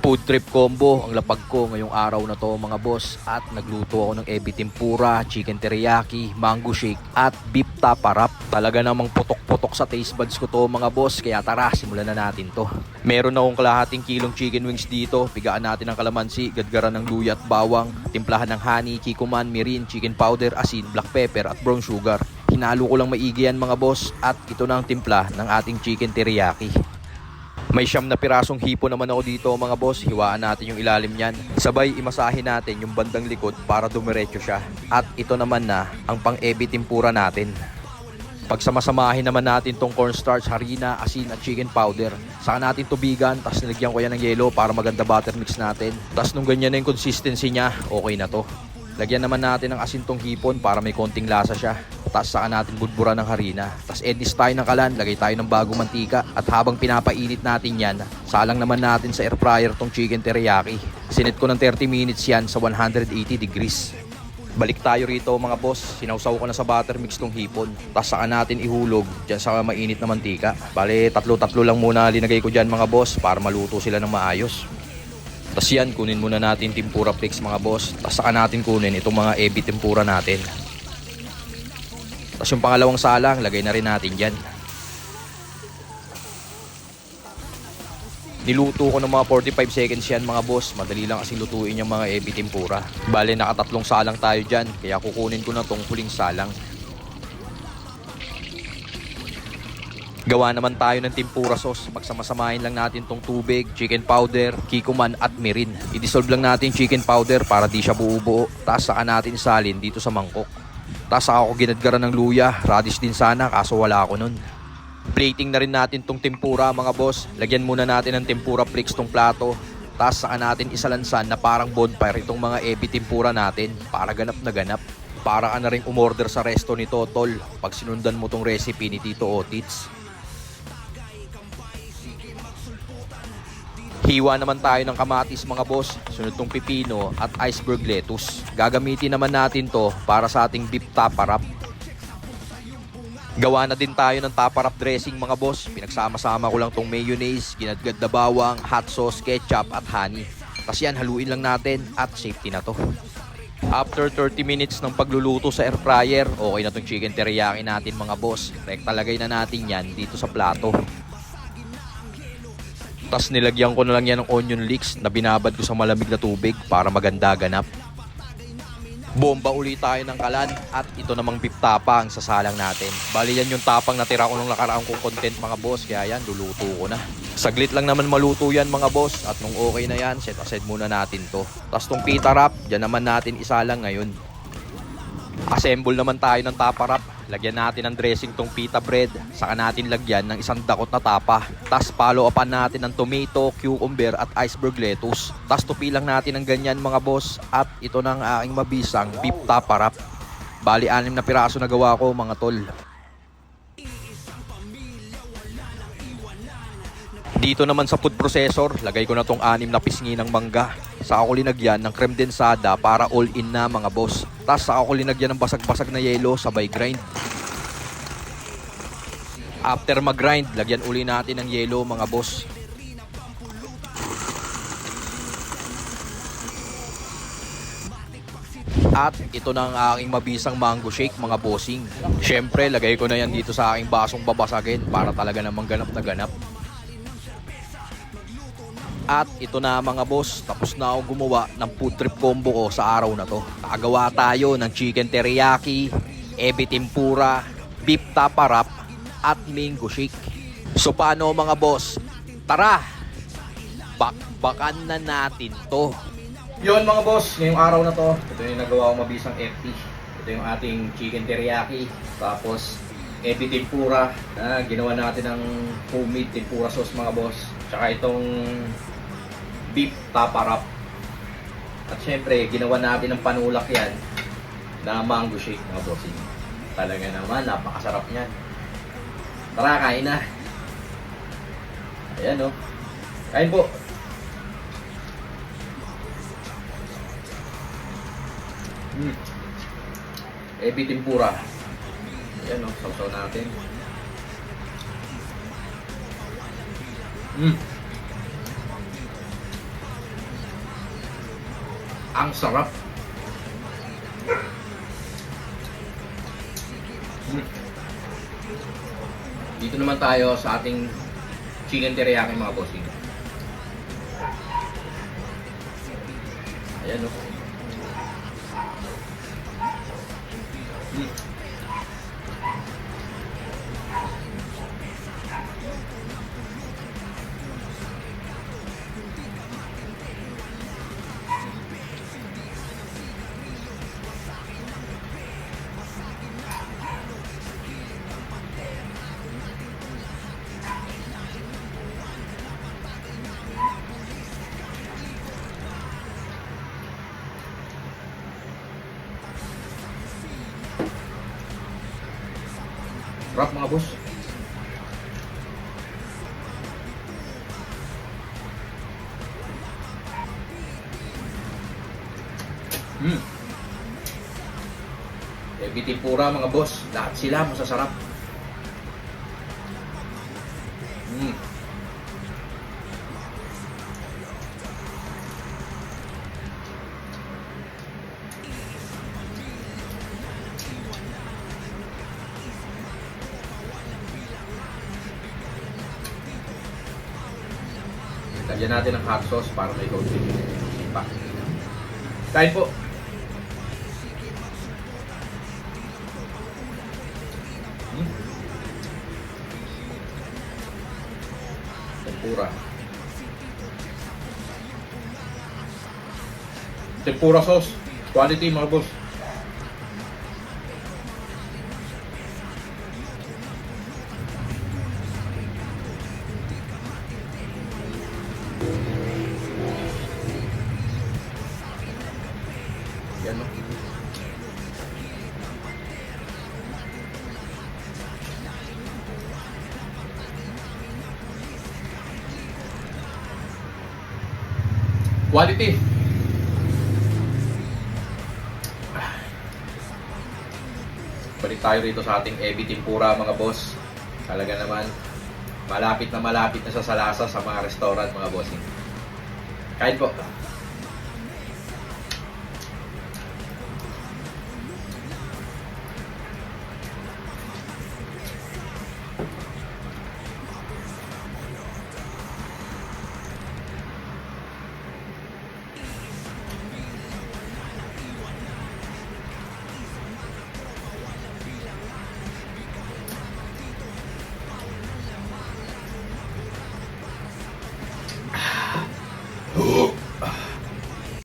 Food trip combo ang lapag ko ngayong araw na to mga boss, at nagluto ako ng ebi tempura, chicken teriyaki, mango shake at beef taparap. Talaga namang putok-putok sa taste buds ko to mga boss, kaya tara simulan na natin to. Meron akong kalahating kilong chicken wings dito, pigaan natin ng kalamansi, gadgaran ng luya at bawang, timplahan ng honey, kikuman, mirin, chicken powder, asin, black pepper at brown sugar. Hinalo ko lang maigi yan mga boss, at ito na ang timpla ng ating chicken teriyaki. May 9 na pirasong hipo naman ako dito mga boss. Hiwaan natin yung ilalim niyan. Sabay imasahin natin yung bandang likod para dumiretso siya. At ito naman na ang pang-ebi tempura natin. Pagsamasamahin naman natin tong cornstarch, harina, asin at chicken powder. Saka natin tubigan, tapos nilagyan ko yan ng yelo para maganda butter mix natin. Tapos nung ganyan na yung consistency niya, okay na to. Lagyan naman natin ng asin tong hipon para may konting lasa siya. Tapos saka natin budburan ng harina. Tapos edis tayo ng kalan, lagay tayo ng bagong mantika. At habang pinapainit natin yan, salang naman natin sa air fryer tong chicken teriyaki. Sinit ko ng 30 minutes yan sa 180 degrees. Balik tayo rito mga boss, sinawsaw ko na sa butter mix tong hipon. Tapos saka natin ihulog dyan sa mainit na mantika. Bale, tatlo-tatlo lang muna linagay ko dyan mga boss para maluto sila ng maayos. Tapos yan, kunin muna natin tempura flakes mga boss. Tapos saka natin kunin itong mga ebi tempura natin. Tapos yung pangalawang salang, lagay na rin natin dyan. Niluto ko ng mga 45 seconds yan mga boss. Madali lang kasi lutuin yung mga ebi tempura. Bale, nakatatlong salang tayo dyan, kaya kukunin ko na tong huling salang. Gawa naman tayo ng tempura sauce. Pagsamasamahin lang natin tong tubig, chicken powder, kikuman at mirin. I-dissolve lang natin chicken powder para di siya buo-buo. Tapos saka natin salin dito sa mangkok. Tapos saka ako ginadgaran ng luya, radish din sana kaso wala ako nun. Plating na rin natin tong tempura mga boss. Lagyan muna natin ng tempura flakes tong plato. Tapos saka natin isalansan na parang bonfire itong mga ebi tempura natin para ganap na ganap. Para ka na rin umorder sa resto nito tol pag sinundan mo tong recipe ni Tito Otits. Hiwa naman tayo ng kamatis mga boss, sunod tong pipino at iceberg lettuce. Gagamitin naman natin to para sa ating beef taparap. Gawa na din tayo ng taparap dressing mga boss. Pinagsama-sama ko lang tong mayonnaise, ginadgad na bawang, hot sauce, ketchup at honey. Tapos yan, haluin lang natin at safety na to. After 30 minutes ng pagluluto sa air fryer, okay na tong chicken teriyaki natin mga boss. Rekta lagay na natin yan dito sa plato. Tapos nilagyan ko na lang yan ng onion leeks na binabad ko sa malamig na tubig para maganda ganap. Bomba uli tayo ng kalan at ito namang beef tapang sa salang natin. Bali yan yung tapang natira ko nung nakaraang kong content mga boss, kaya yan luluto ko na. Saglit lang naman maluto yan mga boss, at nung okay na yan, set aside muna natin to. Tapos tong pita wrap, dyan naman natin isalang ngayon. Assemble naman tayo ng tapa wrap. Lagyan natin ng dressing tong pita bread. Saka natin lagyan ng isang dakot na tapa. Tapos follow upan natin ng tomato, cucumber at iceberg lettuce. Tapos tupi lang natin ng ganyan mga boss. At ito na ang aking mabisang beef tapa wrap. Bali 6 na piraso na gawa ko mga tol. Dito naman sa food processor, lagay ko na tong 6 na pisngi ng mangga. Saka ko linagyan ng creme densada para all in na mga boss. Tapos saka ko linagyan ng basag-basag na yelo sabay grind. After mag-grind, lagyan uli natin ng yelo mga boss. At ito na ang aking mabisang mango shake mga bossing. Syempre, lagay ko na yan dito sa aking basong babasagin para talaga namang ganap na ganap. At ito na mga boss, tapos na ako gumawa ng food trip combo ko sa araw na to. Nakagawa tayo ng chicken teriyaki, ebi tempura, beef taparap, at mango shake. So paano mga boss? Tara! Bakbakan na natin to. Yun mga boss, ngayong araw na to, ito yung nagawa ko mabisang FT. Ito yung ating chicken teriyaki, tapos ebi tempura. Ginawa natin ng homemade tempura sauce mga boss. Tsaka itong beef taparap. At syempre, ginawa natin ng panulak yan na mango shake mga bossing. Talaga naman, napakasarap niyan. Tara, kain na. Ayan o. Kain po. Ebi tempura. Ayan o, sausaw natin. Ang sarap. Dito naman tayo sa ating chicken teriyaki mga bossing. Ayan o. Sarap mga boss. Ebi Tempura mga boss. Lahat sila masasarap. Lagyan natin ng hot sauce para may coating pa. Kain po. Tempura. Tempura sauce. Quality mga boss. Yan o. Quality. Balik tayo rito sa ating Ebi Tempura mga boss. Talaga naman malapit na sa salasa sa mga restaurant mga bossing. Kain po.